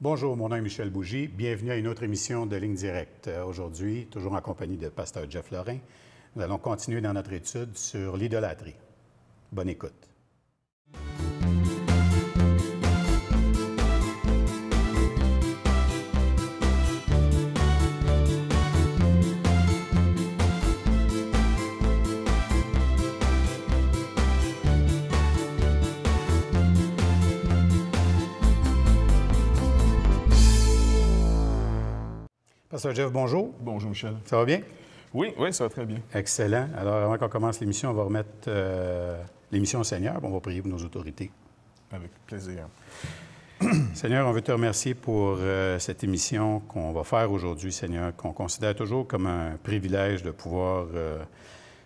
Bonjour, mon nom est Michel Bougie. Bienvenue à une autre émission de Ligne Directe. Aujourd'hui, toujours en compagnie de Pasteur Jeff Lorrain, nous allons continuer dans notre étude sur l'idolâtrie. Bonne écoute. Pasteur Jeff, bonjour. Bonjour, Michel. Ça va bien? Oui, ça va très bien. Excellent. Alors, avant qu'on commence l'émission, on va remettre l'émission au Seigneur. On va prier pour nos autorités. Avec plaisir. Seigneur, on veut te remercier pour cette émission qu'on va faire aujourd'hui, Seigneur, qu'on considère toujours comme un privilège de pouvoir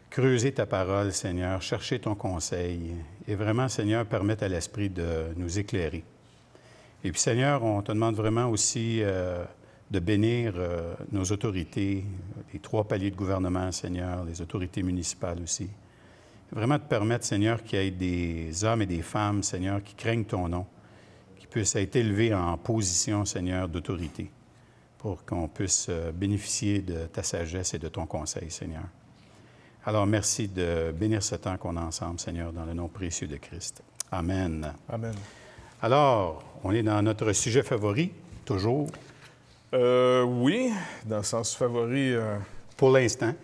creuser ta parole, Seigneur, chercher ton conseil et vraiment, Seigneur, permettre à l'Esprit de nous éclairer. Et puis, Seigneur, on te demande vraiment aussi de bénir nos autorités, les 3 paliers de gouvernement, Seigneur, les autorités municipales aussi. Vraiment de permettre, Seigneur, qu'il y ait des hommes et des femmes, Seigneur, qui craignent ton nom, qui puissent être élevés en position, Seigneur, d'autorité, pour qu'on puisse bénéficier de ta sagesse et de ton conseil, Seigneur. Alors, merci de bénir ce temps qu'on a ensemble, Seigneur, dans le nom précieux de Christ. Amen. Amen. Alors, on est dans notre sujet favori, toujours. Oui, dans le sens favori. Pour l'instant.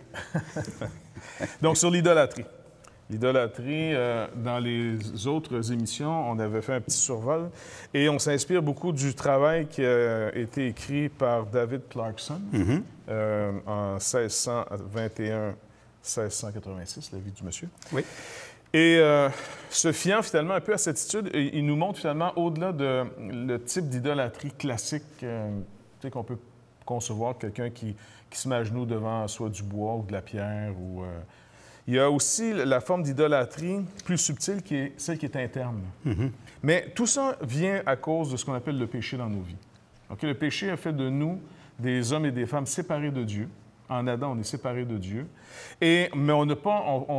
Donc, sur l'idolâtrie. L'idolâtrie, dans les autres émissions, on avait fait un petit survol et on s'inspire beaucoup du travail qui a été écrit par David Clarkson en 1621-1686, la vie du monsieur. Oui. Et se fiant finalement un peu à cette étude, il nous montre finalement au-delà de le type d'idolâtrie classique qu'on peut concevoir, quelqu'un qui se met à genoux devant soit du bois ou de la pierre. Il y a aussi la forme d'idolâtrie plus subtile qui est celle qui est interne. Mais tout ça vient à cause de ce qu'on appelle le péché dans nos vies. Okay? Le péché a fait de nous des hommes et des femmes séparés de Dieu. En Adam, on est séparés de Dieu. Mais on ne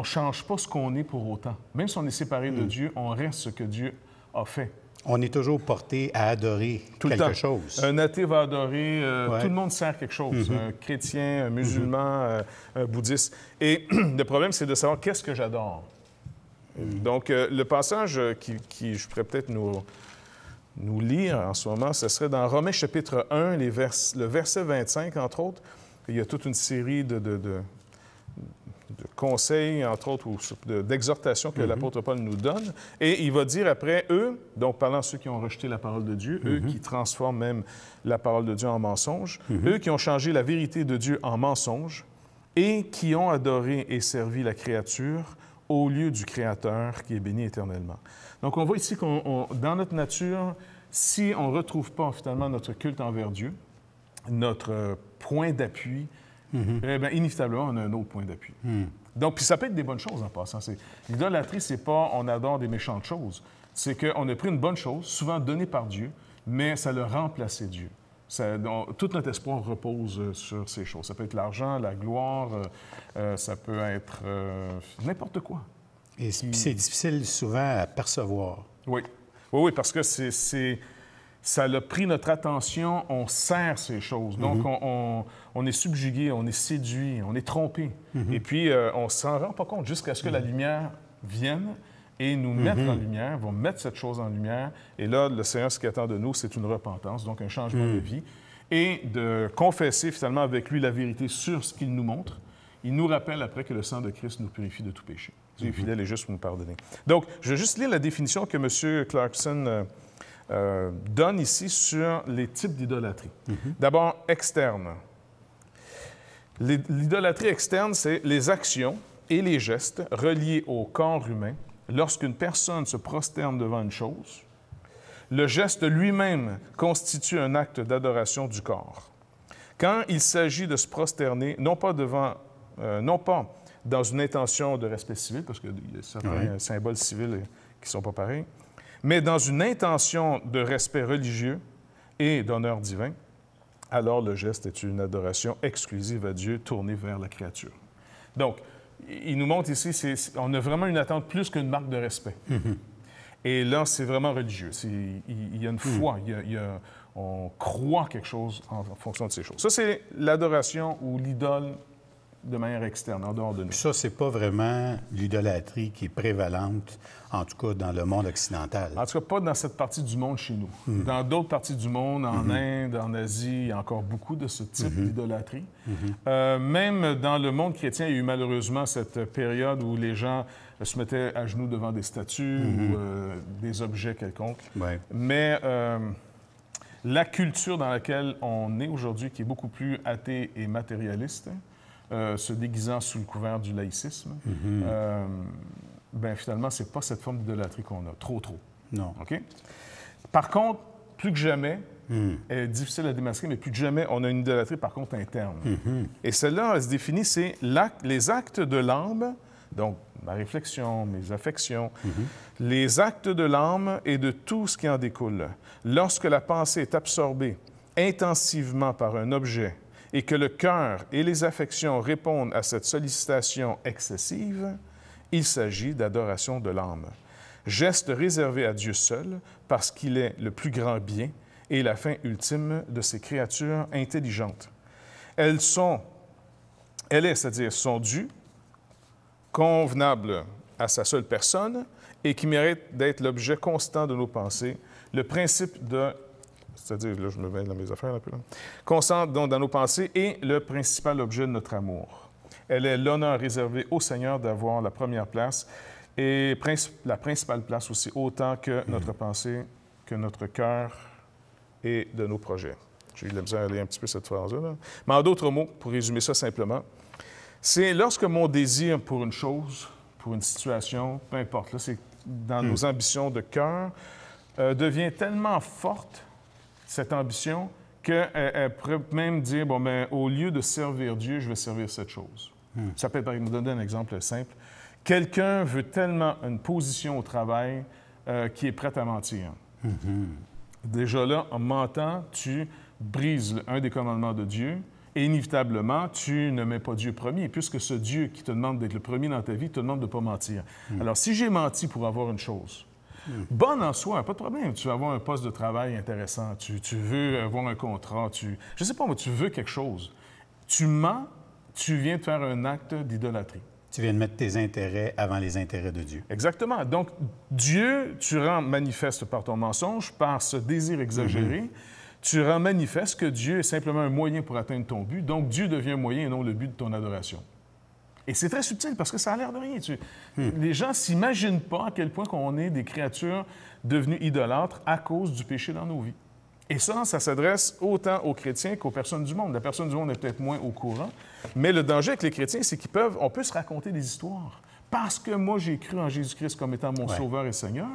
change pas ce qu'on est pour autant. Même si on est séparé de Dieu, on reste ce que Dieu a fait. On est toujours porté à adorer quelque chose. Un athée va adorer, tout le monde sert quelque chose. Un chrétien, un musulman, un bouddhiste. Et le problème, c'est de savoir qu'est-ce que j'adore. Donc, le passage qui je pourrais peut-être nous lire en ce moment, ce serait dans Romains chapitre 1, le verset 25, entre autres. Il y a toute une série de conseils, entre autres, ou d'exhortations que l'apôtre Paul nous donne. Et il va dire après, eux, donc parlant de ceux qui ont rejeté la parole de Dieu, eux qui transforment même la parole de Dieu en mensonge, eux qui ont changé la vérité de Dieu en mensonge et qui ont adoré et servi la créature au lieu du Créateur qui est béni éternellement. Donc, on voit ici dans notre nature, si on ne retrouve pas finalement notre culte envers Dieu, notre point d'appui, eh bien, inévitablement, on a un autre point d'appui. Donc, puis ça peut être des bonnes choses en passant. L'idolâtrie, c'est pas on adore des méchantes choses. C'est qu'on a pris une bonne chose, souvent donnée par Dieu, mais ça l'a remplacé Dieu. Tout notre espoir repose sur ces choses. Ça peut être l'argent, la gloire, ça peut être n'importe quoi. Et c'est difficile souvent à percevoir. Oui, parce que ça a pris notre attention, on sert ces choses. Donc, on est subjugué, on est séduit, on est trompé. Et puis, on ne s'en rend pas compte jusqu'à ce que la lumière vienne et nous mette en lumière, va mettre cette chose en lumière. Et là, le Seigneur, ce qu'il attend de nous, c'est une repentance, donc un changement de vie, et de confesser finalement avec lui la vérité sur ce qu'il nous montre. Il nous rappelle après que le sang de Christ nous purifie de tout péché. Dieu est fidèle et juste pour nous pardonner. Donc, je vais juste lire la définition que M. Clarkson donne ici sur les types d'idolâtrie. D'abord, externe. L'idolâtrie externe, c'est les actions et les gestes reliés au corps humain lorsqu'une personne se prosterne devant une chose. Le geste lui-même constitue un acte d'adoration du corps. Quand il s'agit de se prosterner, non pas dans une intention de respect civil, parce qu'il y a certains symboles civils qui ne sont pas pareils, mais dans une intention de respect religieux et d'honneur divin, alors le geste est une adoration exclusive à Dieu tournée vers la créature. Donc, il nous montre ici, on a vraiment une attente plus qu'une marque de respect. Et là, c'est vraiment religieux. Il y a une foi. on croit quelque chose en fonction de ces choses. Ça, c'est l'adoration ou l'idole de manière externe, en dehors de nous. Puis ça, c'est pas vraiment l'idolâtrie qui est prévalente, en tout cas dans le monde occidental. En tout cas, pas dans cette partie du monde chez nous. Dans d'autres parties du monde, en Inde, en Asie, il y a encore beaucoup de ce type d'idolâtrie. Même dans le monde chrétien, il y a eu malheureusement cette période où les gens se mettaient à genoux devant des statues ou des objets quelconques. Ouais. Mais la culture dans laquelle on est aujourd'hui, qui est beaucoup plus athée et matérialiste, se déguisant sous le couvert du laïcisme, ben finalement, c'est pas cette forme d'idolâtrie qu'on a. Trop. Non. OK? Par contre, plus que jamais, elle est difficile à démasquer, mais plus que jamais, on a une idolâtrie, par contre, interne. Et celle-là, elle se définit, c'est les actes de l'âme, donc ma réflexion, mes affections, les actes de l'âme et de tout ce qui en découle. Lorsque la pensée est absorbée intensivement par un objet, et que le cœur et les affections répondent à cette sollicitation excessive, il s'agit d'adoration de l'âme. Geste réservé à Dieu seul, parce qu'il est le plus grand bien et la fin ultime de ces créatures intelligentes. Elle est, c'est-à-dire sont dues, convenables à sa seule personne et qui méritent d'être l'objet constant de nos pensées, le principe de... C'est-à-dire, là, je me mets dans mes affaires un peu, là. Constante donc dans nos pensées et le principal objet de notre amour. Elle est l'honneur réservé au Seigneur d'avoir la première place et la principale place aussi, autant que notre pensée, que notre cœur et de nos projets. J'ai eu de la misère à lire un petit peu cette phrase-là. Là. Mais en d'autres mots, pour résumer ça simplement, c'est lorsque mon désir pour une chose, pour une situation, peu importe, là, c'est dans nos ambitions de cœur, devient tellement forte, cette ambition, qu'elle pourrait même dire, bon, bien, au lieu de servir Dieu, je vais servir cette chose. Ça peut être, me donner un exemple simple. Quelqu'un veut tellement une position au travail qui est prête à mentir. Déjà là, en mentant, tu brises un des commandements de Dieu et inévitablement, tu ne mets pas Dieu premier, puisque ce Dieu qui te demande d'être le premier dans ta vie te demande de ne pas mentir. Alors, si j'ai menti pour avoir une chose, bonne en soi, pas de problème. Tu veux avoir un poste de travail intéressant, tu veux avoir un contrat, je ne sais pas, mais tu veux quelque chose. Tu mens, tu viens de faire un acte d'idolâtrie. Tu viens de mettre tes intérêts avant les intérêts de Dieu. Exactement. Donc, Dieu, tu rends manifeste par ton mensonge, par ce désir exagéré, tu rends manifeste que Dieu est simplement un moyen pour atteindre ton but. Donc, Dieu devient un moyen et non le but de ton adoration. Et c'est très subtil parce que ça a l'air de rien. Les gens ne s'imaginent pas à quel point on est des créatures devenues idolâtres à cause du péché dans nos vies. Et ça s'adresse autant aux chrétiens qu'aux personnes du monde. La personne du monde est peut-être moins au courant, mais le danger avec les chrétiens, c'est on peut se raconter des histoires. Parce que moi, j'ai cru en Jésus-Christ comme étant mon Sauveur et Seigneur,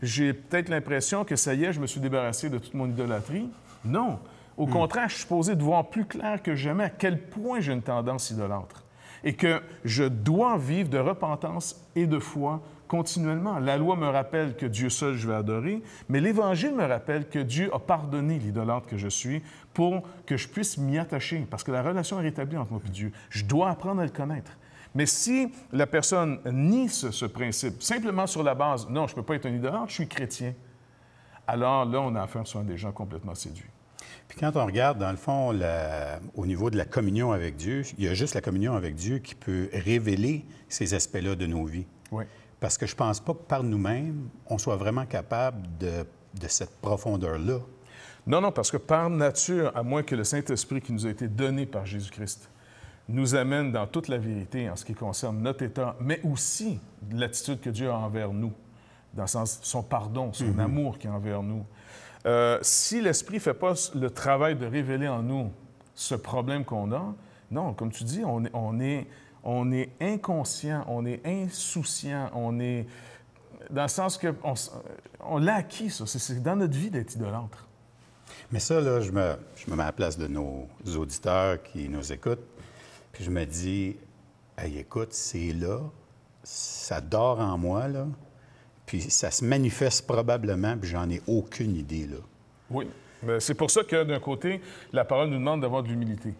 j'ai peut-être l'impression que ça y est, je me suis débarrassé de toute mon idolâtrie. Non. Au contraire, je suis supposé de voir plus clair que jamais à quel point j'ai une tendance idolâtre. Et que je dois vivre de repentance et de foi continuellement. La loi me rappelle que Dieu seul je vais adorer, mais l'Évangile me rappelle que Dieu a pardonné l'idolâtre que je suis pour que je puisse m'y attacher, parce que la relation est rétablie entre moi et Dieu. Je dois apprendre à le connaître. Mais si la personne nie ce principe, simplement sur la base « non, je ne peux pas être un idolâtre, je suis chrétien », alors là, on a affaire souvent à des gens complètement séduits. Puis quand on regarde, dans le fond, au niveau de la communion avec Dieu, il y a juste la communion avec Dieu qui peut révéler ces aspects-là de nos vies. Oui. Parce que je ne pense pas que par nous-mêmes, on soit vraiment capable de cette profondeur-là. Non, parce que par nature, à moins que le Saint-Esprit qui nous a été donné par Jésus-Christ nous amène dans toute la vérité en ce qui concerne notre état, mais aussi l'attitude que Dieu a envers nous, dans le sens son pardon, son amour qu'il a envers nous. Si l'Esprit ne fait pas le travail de révéler en nous ce problème qu'on a, non, comme tu dis, on est inconscient, on est insouciant, on est... Dans le sens qu'on l'a acquis, ça. C'est dans notre vie d'être idolâtre. Mais ça, là, je me mets à la place de nos auditeurs qui nous écoutent, puis je me dis, hey, écoute, c'est là, ça dort en moi, là, puis ça se manifeste probablement, puis j'en ai aucune idée, là. Oui. Mais c'est pour ça que, d'un côté, la parole nous demande d'avoir de l'humilité.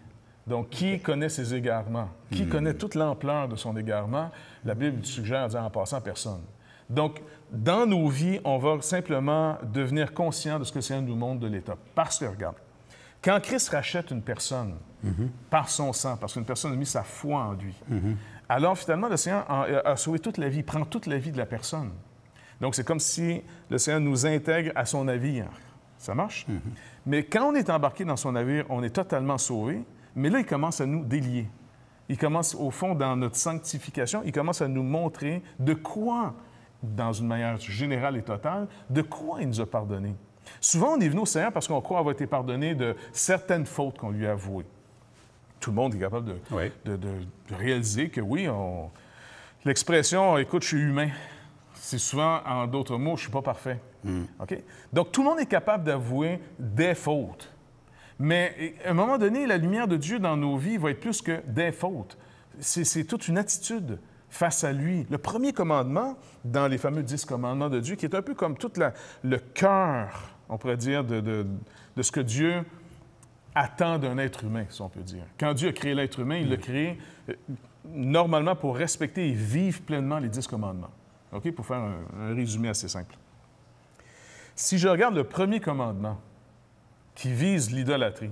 Donc, qui connaît ses égarements? Qui connaît toute l'ampleur de son égarement? La Bible suggère, en passant, personne. Donc, dans nos vies, on va simplement devenir conscient de ce que le Seigneur nous montre de l'État. Parce que, regarde, quand Christ rachète une personne par son sang, parce qu'une personne a mis sa foi en lui, alors finalement, le Seigneur a sauvé toute la vie, prend toute la vie de la personne. Donc, c'est comme si le Seigneur nous intègre à son navire. Ça marche? Mais quand on est embarqué dans son navire, on est totalement sauvé, mais là, il commence à nous délier. Il commence, au fond, dans notre sanctification, il commence à nous montrer de quoi, dans une manière générale et totale, de quoi il nous a pardonné. Souvent, on est venu au Seigneur parce qu'on croit avoir été pardonné de certaines fautes qu'on lui a avouées. Tout le monde est capable de réaliser que oui, l'expression « écoute, je suis humain », c'est souvent, en d'autres mots, « je ne suis pas parfait ». OK? Donc, tout le monde est capable d'avouer des fautes. Mais à un moment donné, la lumière de Dieu dans nos vies va être plus que des fautes. C'est toute une attitude face à lui. Le premier commandement, dans les fameux 10 commandements de Dieu, qui est un peu comme tout le cœur, on pourrait dire, de ce que Dieu attend d'un être humain, si on peut dire. Quand Dieu a créé l'être humain, il l'a créé normalement pour respecter et vivre pleinement les 10 commandements. OK? Pour faire un résumé assez simple. Si je regarde le premier commandement, qui vise l'idolâtrie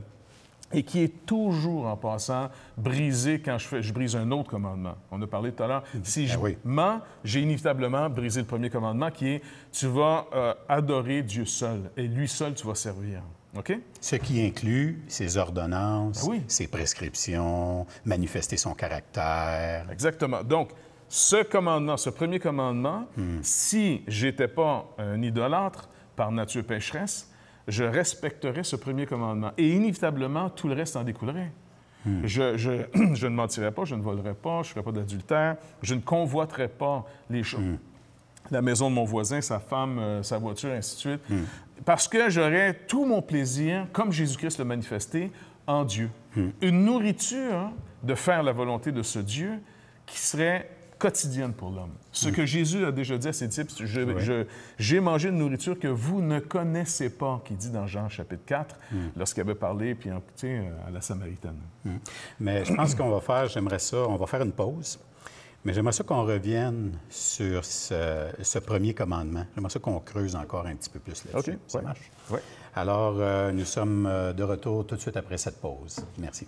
et qui est toujours, en passant, brisé quand je brise un autre commandement. On a parlé tout à l'heure. Si je mens, j'ai inévitablement brisé le premier commandement qui est « Tu vas adorer Dieu seul et lui seul tu vas servir ». OK? Ce qui inclut ses ordonnances, ses prescriptions, manifester son caractère. Exactement. Donc, ce commandement, ce premier commandement, si je n'étais pas un idolâtre par nature pécheresse, je respecterai ce premier commandement. Et inévitablement, tout le reste en découlerait. Je ne mentirai pas, je ne volerai pas, je ne ferai pas d'adultère, je ne convoiterai pas les choses. La maison de mon voisin, sa femme, sa voiture, ainsi de suite. Parce que j'aurai tout mon plaisir, comme Jésus-Christ l'a manifesté, en Dieu. Une nourriture de faire la volonté de ce Dieu qui serait quotidienne pour l'homme. Ce que Jésus a déjà dit à ses disciples, j'ai mangé une nourriture que vous ne connaissez pas, qui dit dans Jean chapitre 4, lorsqu'il avait parlé puis à la Samaritaine. Mais je pense qu'on va faire, on va faire une pause, mais j'aimerais ça qu'on revienne sur ce premier commandement. J'aimerais ça qu'on creuse encore un petit peu plus là-dessus. OK. Ça marche? Oui. Alors, nous sommes de retour tout de suite après cette pause. Merci.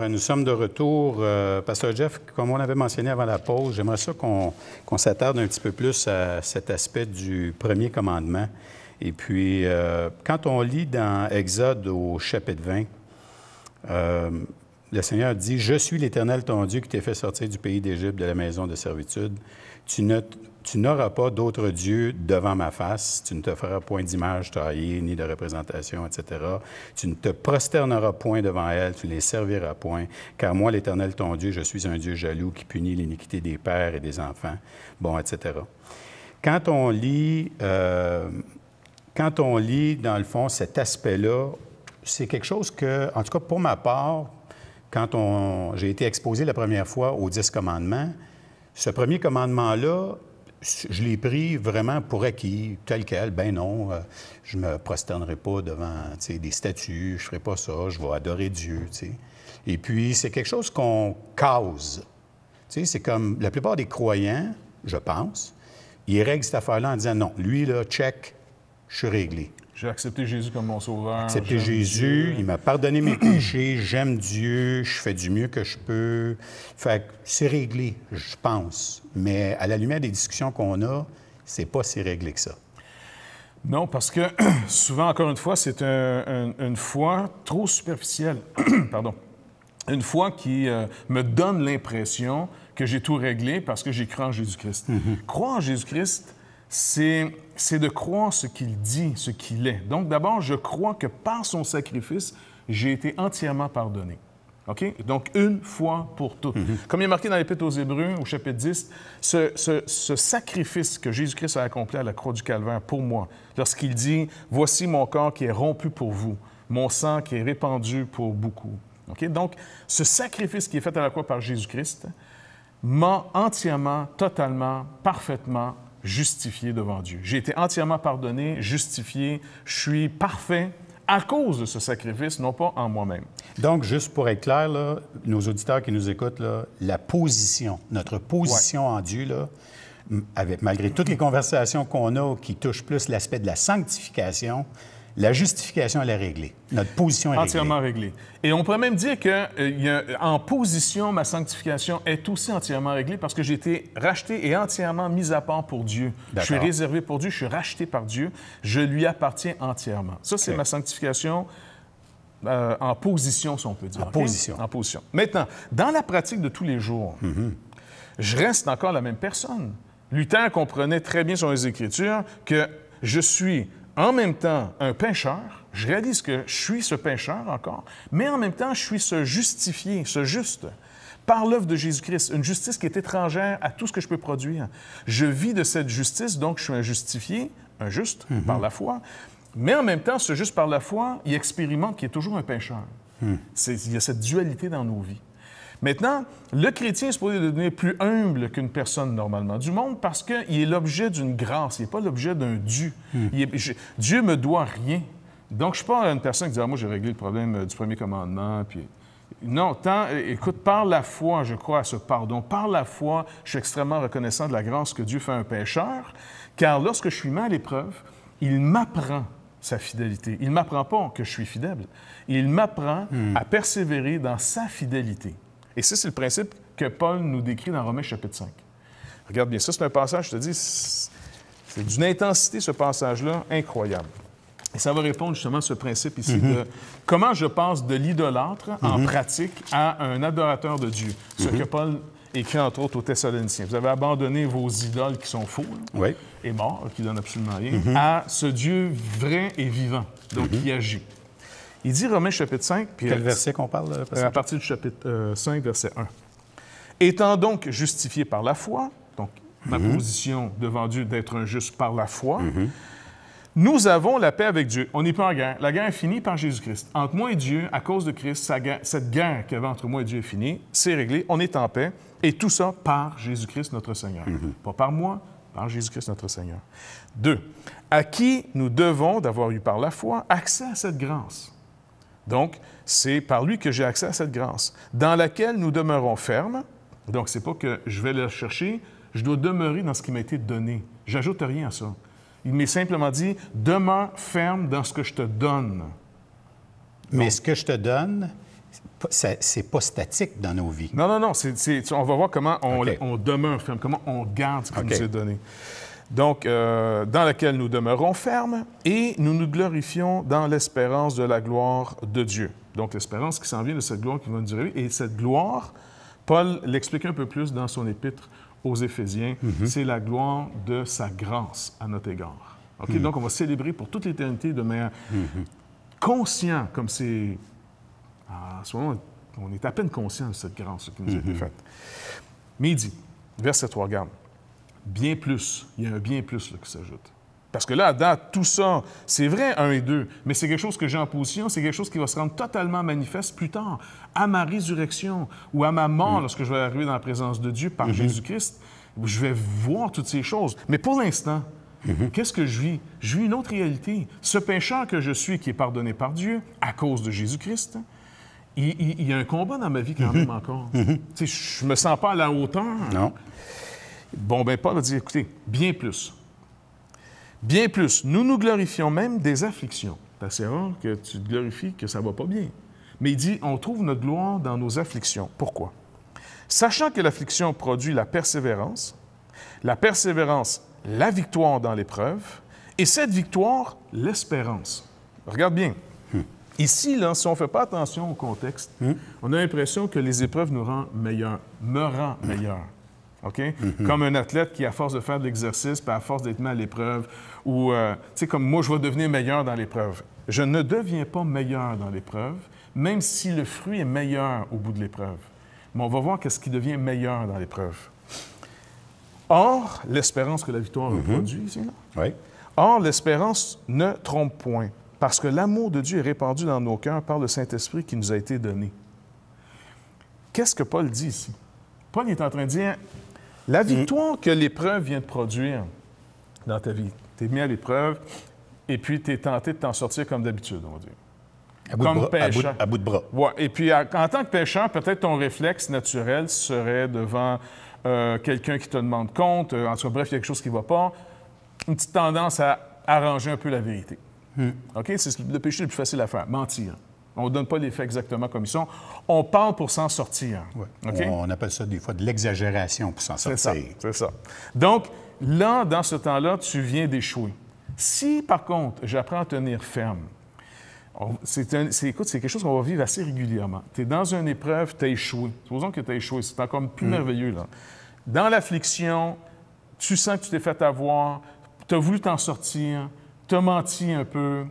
Nous sommes de retour. Pasteur Jeff, comme on avait mentionné avant la pause, j'aimerais ça qu'on s'attarde un petit peu plus à cet aspect du premier commandement. Et puis, quand on lit dans Exode au chapitre 20, le Seigneur dit « Je suis l'Éternel ton Dieu qui t'ai fait sortir du pays d'Égypte, de la maison de servitude. Tu n'auras pas d'autre Dieu devant ma face. Tu ne te feras point d'image taillée, ni de représentation, etc. Tu ne te prosterneras point devant elles, tu ne les serviras point. Car moi, l'Éternel ton Dieu, je suis un Dieu jaloux qui punit l'iniquité des pères et des enfants. » Bon, etc. Quand on lit quand on lit, dans le fond, cet aspect-là, c'est quelque chose que, en tout cas pour ma part, quand j'ai été exposé la première fois aux 10 commandements, ce premier commandement-là, je l'ai pris vraiment pour acquis, tel quel. Ben non, je ne me prosternerai pas devant des statues, je ne ferai pas ça, je vais adorer Dieu. T'sais. Et puis, c'est quelque chose qu'on cause. C'est comme la plupart des croyants, je pense, ils règlent cette affaire-là en disant non, lui, là, check, je suis réglé. J'ai accepté Jésus comme mon sauveur. Accepté Jésus, il m'a pardonné mes péchés, j'aime Dieu, je fais du mieux que je peux. Fait que c'est réglé, je pense. Mais à la lumière des discussions qu'on a, c'est pas si réglé que ça. Non, parce que souvent, encore une fois, c'est une foi trop superficielle. Pardon. Une foi qui me donne l'impression que j'ai tout réglé parce que j'ai cru en Jésus-Christ. Croire en Jésus-Christ, c'est de croire ce qu'il dit, ce qu'il est. Donc, d'abord, je crois que par son sacrifice, j'ai été entièrement pardonné. OK? Donc, une fois pour toutes. Comme il est marqué dans l'Épître aux Hébreux, au chapitre 10, ce sacrifice que Jésus-Christ a accompli à la croix du Calvaire pour moi, lorsqu'il dit « Voici mon corps qui est rompu pour vous, mon sang qui est répandu pour beaucoup. » OK? Donc, ce sacrifice qui est fait à la croix par Jésus-Christ m'a entièrement, totalement, parfaitement justifié devant Dieu. J'ai été entièrement pardonné, justifié, je suis parfait à cause de ce sacrifice, non pas en moi-même. Donc, juste pour être clair, là, nos auditeurs qui nous écoutent, là, notre position en Dieu, là, malgré toutes les conversations qu'on a qui touchent plus l'aspect de la sanctification, la justification, elle est réglée. Notre position est réglée. Entièrement réglée. Et on pourrait même dire qu'en position, ma sanctification est aussi entièrement réglée parce que j'ai été racheté et entièrement mis à part pour Dieu. Je suis réservé pour Dieu, je suis racheté par Dieu, je lui appartiens entièrement. Ça, c'est ma sanctification en position, si on peut dire. En position. En position. Maintenant, dans la pratique de tous les jours, je reste encore la même personne. Luther comprenait très bien sur les Écritures que je suis en même temps un pécheur, je réalise que je suis ce pécheur encore, mais en même temps, je suis ce justifié, ce juste, par l'œuvre de Jésus-Christ, une justice qui est étrangère à tout ce que je peux produire. Je vis de cette justice, donc je suis un justifié, un juste, par la foi, mais en même temps, ce juste par la foi, il expérimente qu'il est toujours un pécheur. Il y a cette dualité dans nos vies. Maintenant, le chrétien est supposé devenir plus humble qu'une personne normalement du monde parce qu'il est l'objet d'une grâce, il n'est pas l'objet d'un dû. Dieu me doit rien. Donc, je ne suis pas une personne qui dit « Ah, moi, j'ai réglé le problème du premier commandement. » Puis... Non, écoute, par la foi, je crois à ce pardon. Par la foi, je suis extrêmement reconnaissant de la grâce que Dieu fait à un pécheur, car lorsque je suis mis à l'épreuve, il m'apprend sa fidélité. Il ne m'apprend pas que je suis fidèle. Il m'apprend à persévérer dans sa fidélité. Et ça, c'est le principe que Paul nous décrit dans Romains chapitre 5. Regarde bien, ça, c'est un passage, je te dis, c'est d'une intensité, ce passage-là, incroyable. Et ça va répondre justement à ce principe ici de comment je passe de l'idolâtre en pratique à un adorateur de Dieu. Ce que Paul écrit entre autres aux Thessaloniciens. Vous avez abandonné vos idoles qui sont faux et morts, qui ne donnent absolument rien, à ce Dieu vrai et vivant, donc qui agit. Il dit, Romains chapitre 5... Puis, quel verset qu'on parle? À partir du chapitre 5, verset 1. « Étant donc justifié par la foi, donc ma position devant Dieu d'être un juste par la foi, nous avons la paix avec Dieu. » On n'est pas en guerre. La guerre est finie par Jésus-Christ. Entre moi et Dieu, à cause de Christ, cette guerre qu'il y avait entre moi et Dieu est finie. C'est réglé. On est en paix. Et tout ça par Jésus-Christ, notre Seigneur. Pas par moi, par Jésus-Christ, notre Seigneur. 2. À qui nous devons, d'avoir eu par la foi, accès à cette grâce. Donc, c'est par lui que j'ai accès à cette grâce, dans laquelle nous demeurons fermes. Donc, c'est pas que je vais la chercher, je dois demeurer dans ce qui m'a été donné. J'ajoute rien à ça. Il m'est simplement dit, demeure ferme dans ce que je te donne. Mais ce que je te donne, c'est pas statique dans nos vies. Non. On va voir comment on demeure ferme, comment on garde ce qui nous est donné. Donc, dans laquelle nous demeurons fermes et nous nous glorifions dans l'espérance de la gloire de Dieu. Donc, l'espérance qui s'en vient de cette gloire qui va nous durer. Et cette gloire, Paul l'explique un peu plus dans son épître aux Éphésiens, c'est la gloire de sa grâce à notre égard. Okay? Donc, on va célébrer pour toute l'éternité de manière conscient, comme c'est... À ce moment, on est à peine conscient de cette grâce qui nous a été faite. Mais il dit, verset 3, regarde, bien plus, il y a un bien plus là, qui s'ajoute. Parce que là, à date, tout ça, c'est vrai, 1 et 2, mais c'est quelque chose que j'ai en position, c'est quelque chose qui va se rendre totalement manifeste plus tard, à ma résurrection ou à ma mort, lorsque je vais arriver dans la présence de Dieu par Jésus-Christ. Je vais voir toutes ces choses. Mais pour l'instant, qu'est-ce que je vis? Je vis une autre réalité. Ce pécheur que je suis, qui est pardonné par Dieu à cause de Jésus-Christ, il y a un combat dans ma vie quand même encore. Tu sais, je me sens pas à la hauteur. Non. Bon, ben Paul va dire, écoutez, bien plus. Bien plus. Nous nous glorifions même des afflictions. C'est assez rare que tu te glorifies que ça va pas bien. Mais il dit, on trouve notre gloire dans nos afflictions. Pourquoi? Sachant que l'affliction produit la persévérance, la victoire dans l'épreuve, et cette victoire, l'espérance. Regarde bien. Ici, là, si on ne fait pas attention au contexte, on a l'impression que les épreuves nous rendent meilleurs, me rend meilleur. OK? Comme un athlète qui, à force de faire de l'exercice, puis à force d'être mis à l'épreuve, ou, tu sais, comme moi, je vais devenir meilleur dans l'épreuve. Je ne deviens pas meilleur dans l'épreuve, même si le fruit est meilleur au bout de l'épreuve. Mais on va voir qu'est-ce qui devient meilleur dans l'épreuve. Or, l'espérance que la victoire a produit ici, là. Oui. Or, l'espérance ne trompe point, parce que l'amour de Dieu est répandu dans nos cœurs par le Saint-Esprit qui nous a été donné. Qu'est-ce que Paul dit ici? Paul est en train de dire, la victoire que l'épreuve vient de produire dans ta vie, tu es mis à l'épreuve et puis tu es tenté de t'en sortir comme d'habitude, on va dire. Comme pécheur. À bout de bras. Ouais. Et puis, en tant que pécheur, peut-être ton réflexe naturel serait devant quelqu'un qui te demande compte, en tout cas, bref, quelque chose qui ne va pas, une petite tendance à arranger un peu la vérité. OK? C'est le péché le plus facile à faire, mentir. On ne donne pas les faits exactement comme ils sont. On parle pour s'en sortir. Ouais. OK? On appelle ça des fois de l'exagération pour s'en sortir. C'est ça. Donc, là, dans ce temps-là, tu viens d'échouer. Si, par contre, j'apprends à tenir ferme, c'est quelque chose qu'on va vivre assez régulièrement. Tu es dans une épreuve, tu as échoué. Supposons que tu as échoué. C'est encore plus merveilleux, là. Dans l'affliction, tu sens que tu t'es fait avoir, tu as voulu t'en sortir, tu as menti un peu,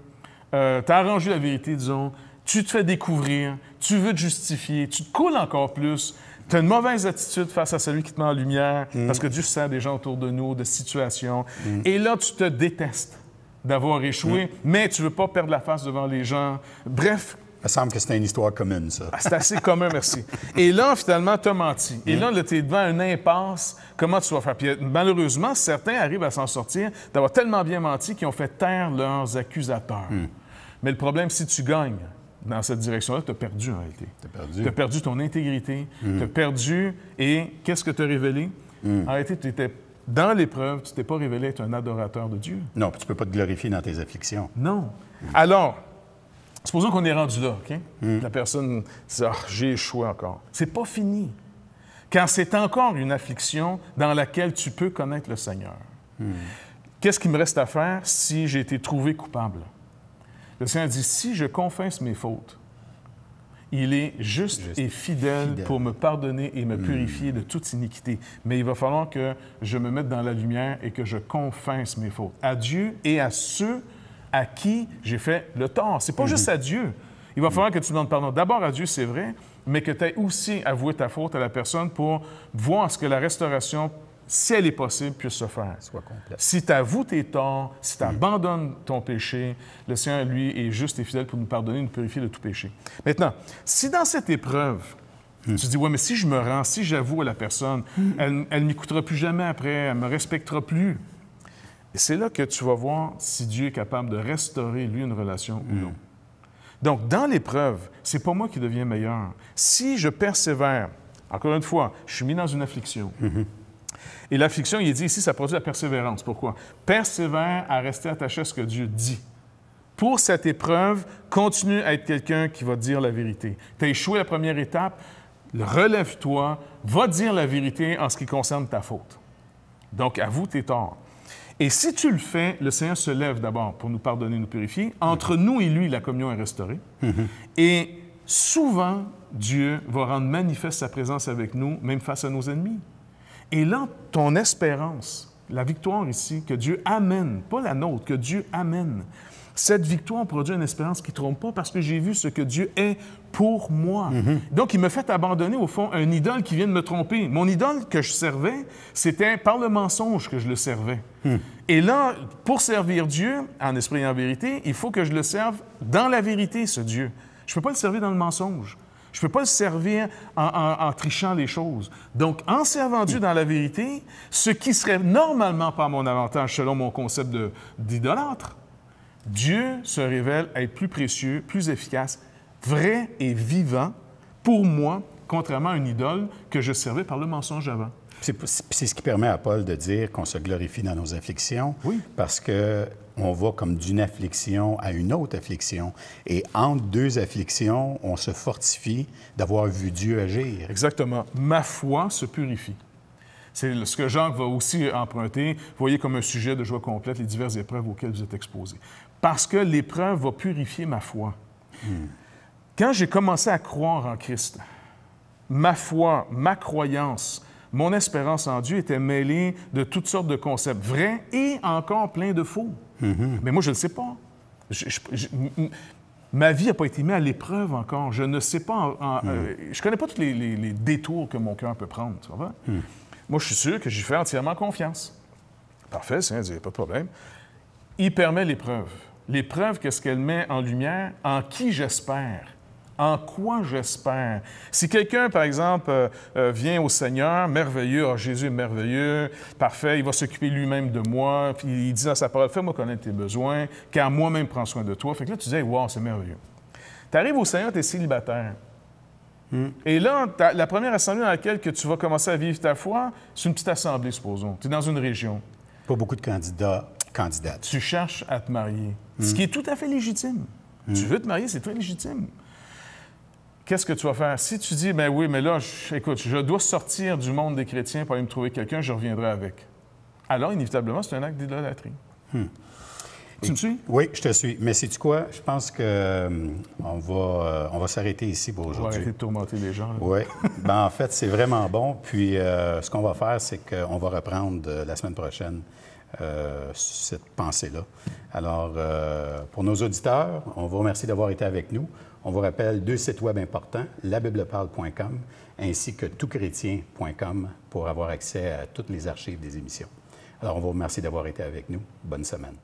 tu as arrangé la vérité, disons, tu te fais découvrir, tu veux te justifier, tu te coules encore plus, tu as une mauvaise attitude face à celui qui te met en lumière, parce que Dieu sert des gens autour de nous, de situations, et là, tu te détestes d'avoir échoué, mais tu ne veux pas perdre la face devant les gens. Bref. Il me semble que c'est une histoire commune, ça. C'est assez commun, merci. Et là, finalement, tu as menti. Et là, tu es devant une impasse. Comment tu vas faire? Puis malheureusement, certains arrivent à s'en sortir d'avoir tellement bien menti qu'ils ont fait taire leurs accusateurs. Mais le problème, si tu gagnes dans cette direction-là, tu as perdu en réalité. Tu as perdu ton intégrité, tu as perdu. Et qu'est-ce que tu as révélé? En réalité, tu étais dans l'épreuve, tu ne t'es pas révélé être un adorateur de Dieu. Non, puis tu ne peux pas te glorifier dans tes afflictions. Non. Alors, supposons qu'on est rendu là, OK? La personne dit « Ah, j'ai échoué encore. » C'est pas fini. Quand c'est encore une affliction dans laquelle tu peux connaître le Seigneur. Qu'est-ce qu'il me reste à faire si j'ai été trouvé coupable? Le Seigneur dit « Si je confesse mes fautes, il est juste et fidèle pour me pardonner et me purifier de toute iniquité. Mais il va falloir que je me mette dans la lumière et que je confesse mes fautes à Dieu et à ceux à qui j'ai fait le tort. C'est pas juste à Dieu. Il va falloir que tu demandes pardon. D'abord à Dieu, c'est vrai, mais que tu aies aussi avoué ta faute à la personne pour voir ce que la restauration, si elle est possible, puisse se faire. Soit complète. Si tu avoues tes torts, si tu abandonnes ton péché, le Seigneur, lui, est juste et fidèle pour nous pardonner, nous purifier de tout péché. Maintenant, si dans cette épreuve, tu dis, ouais, mais si je me rends, si j'avoue à la personne, elle ne m'écoutera plus jamais après, elle ne me respectera plus. Et c'est là que tu vas voir si Dieu est capable de restaurer, lui, une relation ou non. Donc, dans l'épreuve, c'est pas moi qui deviens meilleur. Si je persévère, encore une fois, je suis mis dans une affliction. Et l'affliction, il est dit ici, ça produit la persévérance. Pourquoi? Persévère à rester attaché à ce que Dieu dit. Pour cette épreuve, continue à être quelqu'un qui va dire la vérité. Tu as échoué la première étape, relève-toi, va dire la vérité en ce qui concerne ta faute. Donc, avoue tes torts. Et si tu le fais, le Seigneur se lève d'abord pour nous pardonner, nous purifier. Entre nous et lui, la communion est restaurée. Et souvent, Dieu va rendre manifeste sa présence avec nous, même face à nos ennemis. Et là, ton espérance, la victoire ici, que Dieu amène, pas la nôtre, que Dieu amène, Cette victoire produit une espérance qui ne trompe pas parce que j'ai vu ce que Dieu est pour moi. Donc, il me fait abandonner, au fond, un idole qui vient de me tromper. Mon idole que je servais, c'était par le mensonge que je le servais. Et là, pour servir Dieu, en esprit et en vérité, il faut que je le serve dans la vérité, ce Dieu. Je ne peux pas le servir dans le mensonge. Je ne peux pas le servir en trichant les choses. Donc, en servant Dieu dans la vérité, ce qui serait normalement pas à mon avantage selon mon concept d'idolâtre, Dieu se révèle être plus précieux, plus efficace, vrai et vivant pour moi, contrairement à une idole que je servais par le mensonge avant. C'est ce qui permet à Paul de dire qu'on se glorifie dans nos afflictions, oui. Parce qu'on va comme d'une affliction à une autre affliction. Et entre deux afflictions, on se fortifie d'avoir vu Dieu agir. Exactement. Ma foi se purifie. C'est ce que Jacques va aussi emprunter. Vous voyez comme un sujet de joie complète les diverses épreuves auxquelles vous êtes exposés. Parce que l'épreuve va purifier ma foi. Quand j'ai commencé à croire en Christ, ma foi, ma croyance, mon espérance en Dieu était mêlée de toutes sortes de concepts vrais et encore plein de faux. Mais moi, je ne le sais pas. Ma vie n'a pas été mise à l'épreuve encore. Je ne sais pas. Je ne connais pas tous les détours que mon cœur peut prendre. Tu vois? Moi, je suis sûr que j'y fais entièrement confiance. Parfait, Seigneur dit, pas de problème. Il permet l'épreuve. L'épreuve, qu'est-ce qu'elle met en lumière? En qui j'espère? En quoi j'espère? Si quelqu'un, par exemple, vient au Seigneur, merveilleux, oh, Jésus est merveilleux, parfait, il va s'occuper lui-même de moi, puis il dit dans sa parole, fais-moi connaître tes besoins, car moi-même prends soin de toi. Fait que là, tu dis, wow, c'est merveilleux. Tu arrives au Seigneur, tu es célibataire. Et là, la première assemblée dans laquelle que tu vas commencer à vivre ta foi, c'est une petite assemblée, supposons. Tu es dans une région. Pas beaucoup de candidates. Tu cherches à te marier, ce qui est tout à fait légitime. Tu veux te marier, c'est très légitime. Qu'est-ce que tu vas faire? Si tu dis, ben oui, mais là, écoute, je dois sortir du monde des chrétiens pour aller me trouver quelqu'un, je reviendrai avec. Alors, inévitablement, c'est un acte d'idolâtrie. Tu me suis? Oui, je te suis. Mais sais-tu quoi? Je pense qu'on va s'arrêter ici pour aujourd'hui. On va arrêter de tourmenter les gens. Oui. Ben, en fait, c'est vraiment bon. Puis, ce qu'on va faire, c'est qu'on va reprendre la semaine prochaine cette pensée-là. Alors, pour nos auditeurs, on vous remercie d'avoir été avec nous. On vous rappelle 2 sites web importants, labibleparle.com ainsi que toutchrétien.com pour avoir accès à toutes les archives des émissions. Alors, on vous remercie d'avoir été avec nous. Bonne semaine.